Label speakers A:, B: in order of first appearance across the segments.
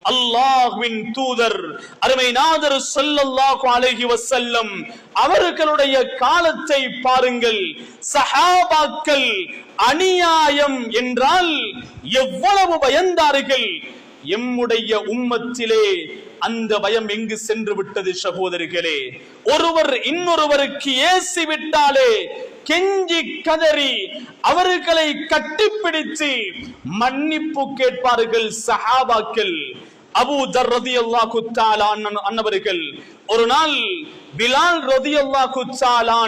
A: அல்லாஹ்வின் தூதர் அருமை நாதர் ஸல்லல்லாஹு அலைஹி வஸல்லம் அவர்களுடைய காலத்தை பாருங்கள். சஹாபாக்கள் அநியாயம் என்றால் எவ்வளவு பயந்தார்கள். எம்முடைய உம்மத்திலே அந்த பயம் எங்கு சென்று விட்டது சகோதரிகளே? ஒருவர் இன்னொருவருக்கு ஏசி விட்டாலே கெஞ்சி கதறி அவர்களை கட்டிப்பிடித்து மன்னிப்பு கேட்பார்கள் சஹாபாக்கள். அபூ தர் ரலியல்லாஹு தஆலா அன்னவர்கள் ஒரு நாள் பிலால் ரலியல்லாஹு தஆலா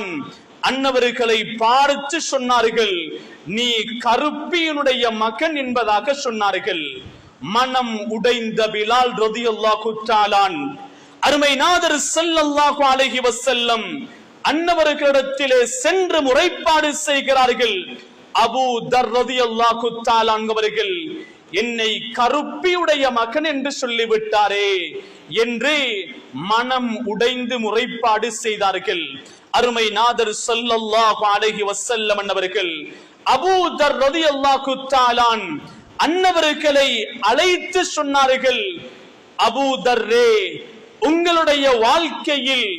A: அன்னவர்களை பார்த்து சொன்னார்கள், நீ கருப்பியினுடைய மகன் என்பதாக சொன்னார்கள். மனம் உடைந்த பிலால் ரலியல்லாஹு தஆலா அருமை நாதர் ஸல்லல்லாஹு அலைஹி வஸல்லம் அன்னவர்களிடத்திலே சென்று முறைப்பாடு செய்கிறார்கள். அபூ தர் ரலியல்லாஹு தஆலா அவர்கள் என்னை கருப்பியுடைய மகன் என்று சொல்லிவிட்டாரே என்று மனம் உடைந்து முறைப்பாடு செய்தார்கள். அருமை நாதர் ஸல்லல்லாஹு அலைஹி வஸல்லம் அன்னவர்கள் அபூ தர் ரலியல்லாஹு தஆலா அன்னவர்களை அழைத்து சொன்னார்கள், அபூ தர்ரே, உங்களுடைய வாழ்க்கையில்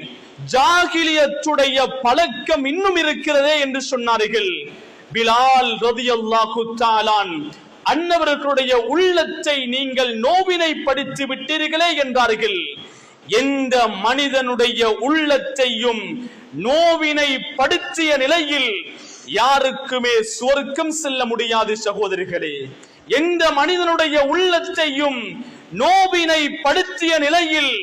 A: ஜாகிலியத்துடைய பழக்கம் இன்னும் இருக்கிறதே என்று சொன்னார்கள். பிலால் ரலியல்லாஹு தஆலா அன்னவர்களுடைய உள்ளத்தை நீங்கள் நோவினை படுத்தி விட்டீர்களே என்றார்கள். எந்த மனிதனுடைய உள்ளத்தையும் நோவினை படுத்திய நிலையில் யாருக்குமே சொர்க்கம் செல்ல முடியாது சகோதரிகளே. எந்த மனிதனுடைய உள்ளத்தையும் நோவினை படுத்திய நிலையில்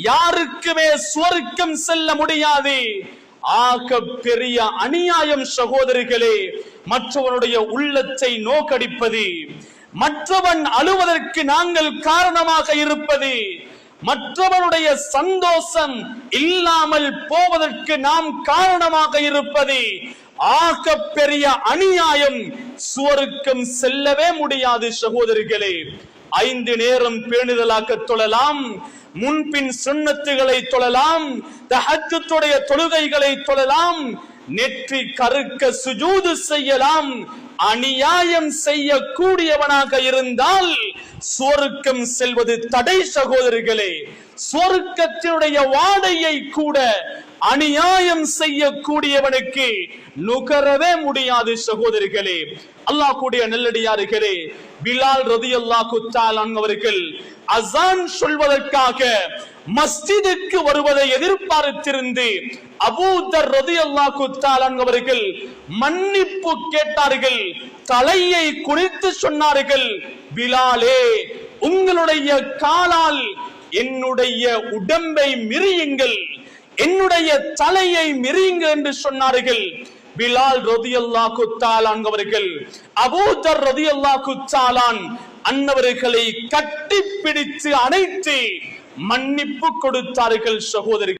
A: யாருக்குமே சொர்க்கம் செல்ல முடியாது. ஆக பெரிய அநியாயம் சகோதரிகளே மற்றவனுடைய உள்ளத்தை நோக்கடிப்பது, மற்றவன் அழுவதற்கு நாங்கள் காரணமாக இருப்பது, மற்றவனுடைய சந்தோஷம் இல்லாமல் போவதற்கு நாம் காரணமாக இருப்பது ஆக பெரிய அநியாயம். சொர்க்கம் செல்லவே முடியாது சகோதரிகளே. 5 நேரம் பேணுதலாக தொழலாம், முன்பின் சுன்னத்துகளை தொழலாம், தஹஜ்ஜுடைய தொழுகைகளை தொழலாம், நெற்றி கருக்க சுஜூது செய்யலாம். அநியாயம் செய்யக்கூடியவனாக இருந்தால் சொர்க்கம் செல்வது தடை சகோதரிகளே. சொர்க்கத்தினுடைய வாடையை கூட அநியாயம் செய்யக்கூடியவனுக்கு நுகரவே முடியாது சகோதரிகளே. அல்லாஹ் கூடிய நல்லடியார்களே, பிலால் ரலியல்லாஹு தஆலா அவர்கள் அஸான் சொல்வதற்காக மஸ்ஜிதுக்கு வருவதை எதிர்பார்த்திருந்து அபூ தர் ரலியல்லாஹு தஆலா அவர்கள் மன்னிப்பு கேட்டார்கள். தலையை குனிந்து சொன்னார்கள், பிலாலே, உங்களுடைய காலால் என்னுடைய உடம்பை மிரியுங்கள், என்னுடைய தலையை மிரியுங்கள் என்று சொன்னார்கள். பிலால் ரலியல்லாஹு தஆலா அவர்கள் அபூ தர் ரலியல்லாஹு தஆலா அன்னவர்களை கட்டிப்பிடித்து அணைத்து மன்னிப்பு கொடுத்தார்கள் சகோதரி.